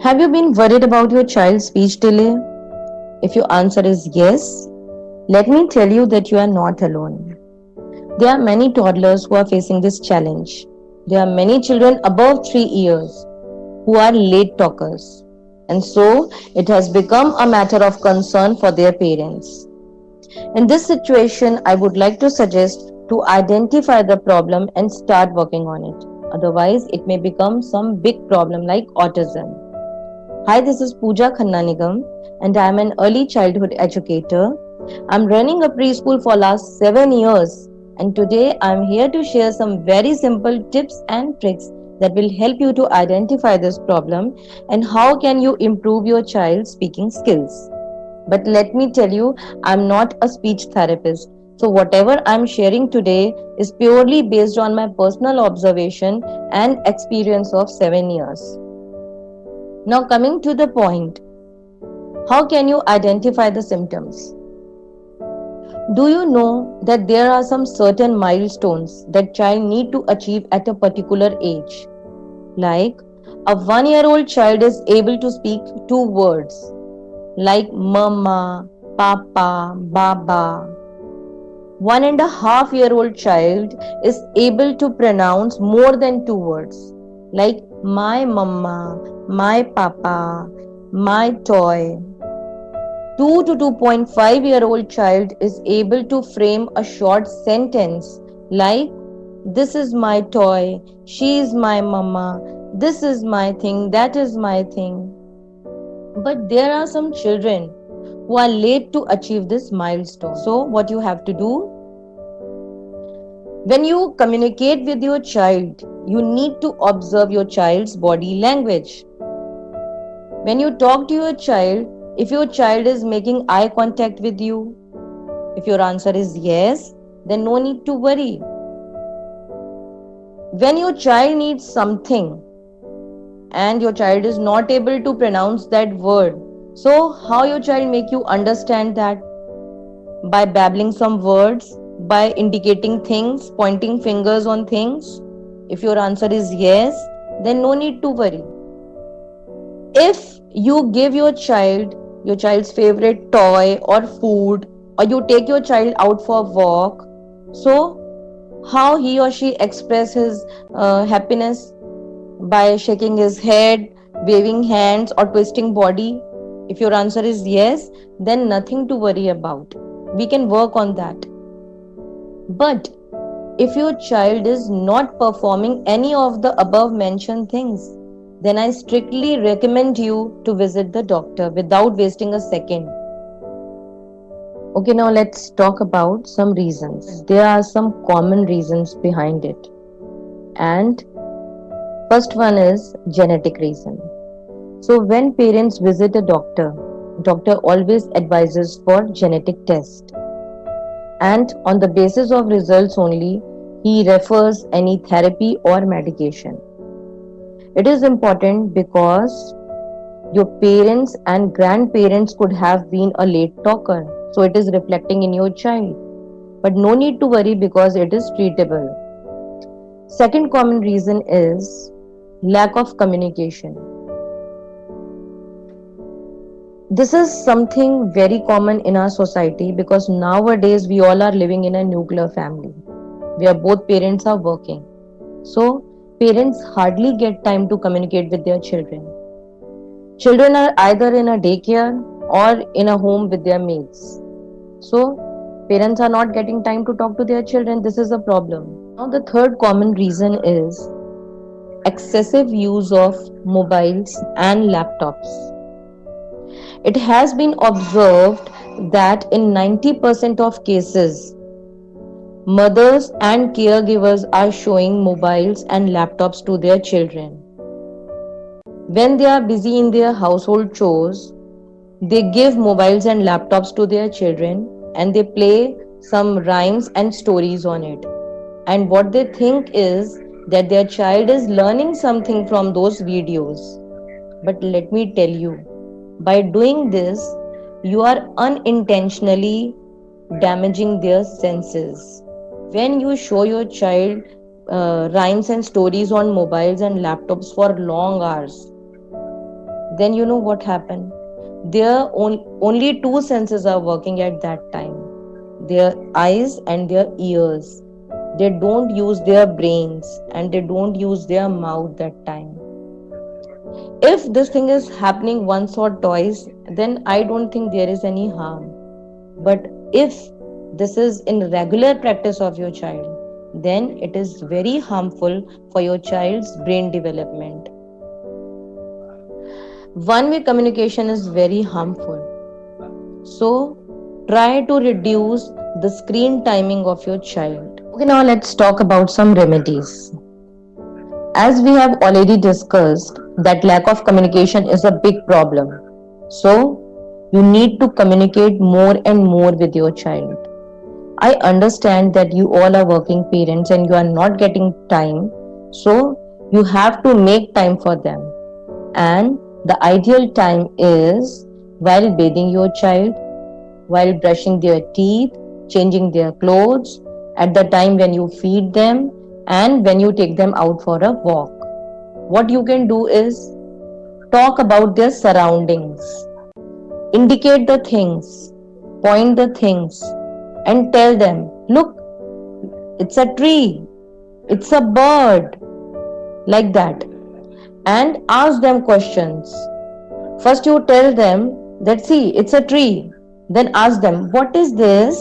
Have you been worried about your child's speech delay? If your answer is yes, let me tell you that you are not alone. There are many toddlers who are facing this challenge. There are many children above 3 years who are late talkers. And so it has become a matter of concern for their parents. In this situation, I would like to suggest to identify the problem and start working on it. Otherwise, it may become some big problem like autism. Hi, this is Pooja Khanna and I am an early childhood educator. I'm running a preschool for last 7 years and today I'm here to share some very simple tips and tricks that will help you to identify this problem and how can you improve your child's speaking skills. But let me tell you, I'm not a speech therapist. So whatever I'm sharing today is purely based on my personal observation and experience of 7 years. Now coming to the point, how can you identify the symptoms? Do you know that there are some certain milestones that child need to achieve at a particular age? Like a 1-year-old child is able to speak 2 words like mama, papa, baba. 1.5-year-old child is able to pronounce more than 2 words like my mama, my papa, my toy. 2 to 2.5-year-old child is able to frame a short sentence like this is my toy, she is my mama, this is my thing, that is my thing. But there are some children who are late to achieve this milestone. So what you have to do, when you communicate with your child, you need to observe your child's body language. When you talk to your child, if your child is making eye contact with you, if your answer is yes, then no need to worry. When your child needs something and your child is not able to pronounce that word, so how your child make you understand that? By babbling some words, by indicating things, pointing fingers on things? If your answer is yes, then no need to worry. If you give your child's favorite toy or food, or you take your child out for a walk, so how he or she express his happiness? By shaking his head, waving hands, or twisting body? If your answer is yes, then nothing to worry about. We can work on that. But if your child is not performing any of the above mentioned things, then I strictly recommend you to visit the doctor without wasting a second. Okay, now let's talk about some reasons. There are some common reasons behind it. And first one is genetic reason. So when parents visit a doctor always advises for genetic test. And on the basis of results only, he refers any therapy or medication. It is important because your parents and grandparents could have been a late talker, so it is reflecting in your child. But no need to worry because it is treatable. Second common reason is lack of communication. This is something very common in our society because nowadays we all are living in a nuclear family where both parents are working. So parents hardly get time to communicate with their children. Children are either in a daycare or in a home with their mates. So parents are not getting time to talk to their children. This is a problem. Now the third common reason is excessive use of mobiles and laptops. It has been observed that in 90% of cases, mothers and caregivers are showing mobiles and laptops to their children. When they are busy in their household chores, they give mobiles and laptops to their children and they play some rhymes and stories on it. And what they think is that their child is learning something from those videos. But let me tell you, by doing this, you are unintentionally damaging their senses. When you show your child rhymes and stories on mobiles and laptops for long hours, then you know what happened. Their only two senses are working at that time, their eyes and their ears. They don't use their brains and they don't use their mouth that time. If this thing is happening once or twice, then I don't think there is any harm. But if this is in regular practice of your child, then it is very harmful for your child's brain development. One way communication is very harmful. So try to reduce the screen timing of your child. Okay, now let's talk about some remedies. As we have already discussed, that lack of communication is a big problem. So you need to communicate more and more with your child. I understand that you all are working parents and you are not getting time. So you have to make time for them. And the ideal time is while bathing your child, while brushing their teeth, changing their clothes, at the time when you feed them, and when you take them out for a walk. What you can do is talk about their surroundings, indicate the things, point the things, and tell them, look, it's a tree, it's a bird, like that. And ask them questions. First, you tell them that, see, it's a tree. Then ask them, what is this?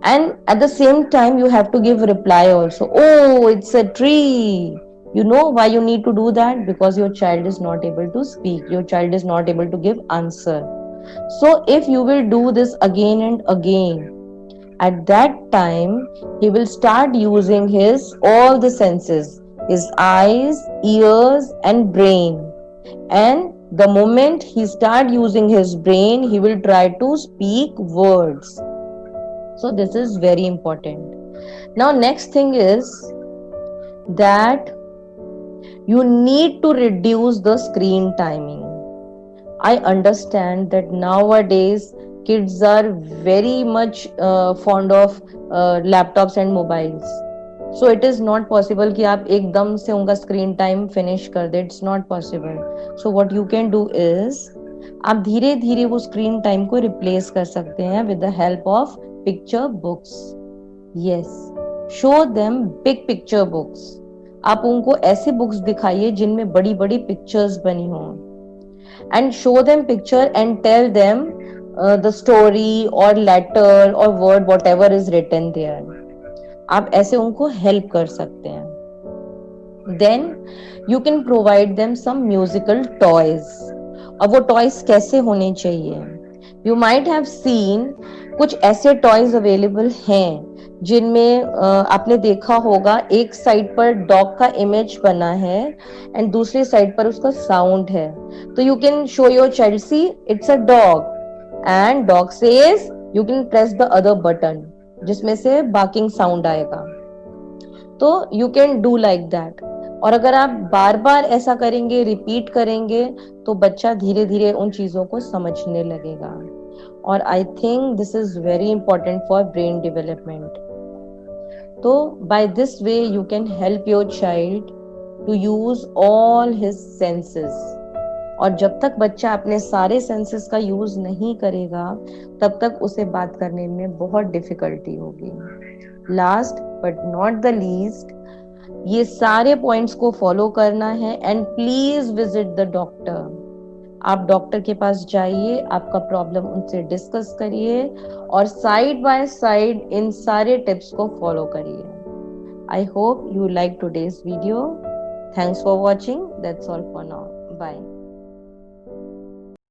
And at the same time, you have to give reply also. Oh, it's a tree. You know why you need to do that? Because your child is not able to speak. Your child is not able to give answer. So if you will do this again and again, at that time, he will start using his all the senses, his eyes, ears, and brain. And the moment he start using his brain, he will try to speak words. So this is very important. Now next thing is that you need to reduce the screen timing. I understand that nowadays kids are very much fond of laptops and mobiles. So it is not possible कि आप एकदम से उनका screen time finish कर दे. It's not possible. So what you can do is आप धीरे धीरे वो screen time को replace कर सकते हैं with the help of picture books. Yes, show them big picture books. आप उनको ऐसे books दिखाइए जिनमें बड़ी बड़ी pictures बनी हों. And show them picture and tell them the story or letter or word whatever is written there. आप ऐसे उनको help कर सकते हैं. Then you can provide them some musical toys. अब वो toys कैसे होने चाहिए? You might have seen कुछ ऐसे toys available हैं जिनमें आपने देखा होगा एक साइड पर डॉग का इमेज बना है एंड दूसरी साइड पर उसका साउंड है. तो you can show your child, see it's a dog and dog says, you can press the other button जिसमें से बार्किंग साउंड आएगा. तो you can do like that. और अगर आप बार बार ऐसा करेंगे, रिपीट करेंगे, तो बच्चा धीरे धीरे उन चीजों को समझने लगेगा. और I think this is very important for brain development. तो by this way you can help your child to use all his senses. और जब तक बच्चा अपने सारे सेंसेस का यूज नहीं करेगा तब तक उसे बात करने में बहुत डिफिकल्टी होगी. Last but not the least, ये सारे पॉइंट्स को फॉलो करना है and please visit the doctor. आप डॉक्टर के पास जाइए, आपका प्रॉब्लम उनसे डिस्कस करिए और साइड बाय साइड इन सारे टिप्स को फॉलो करिए. I hope you like today's video. Thanks for watching. That's all for now. Bye.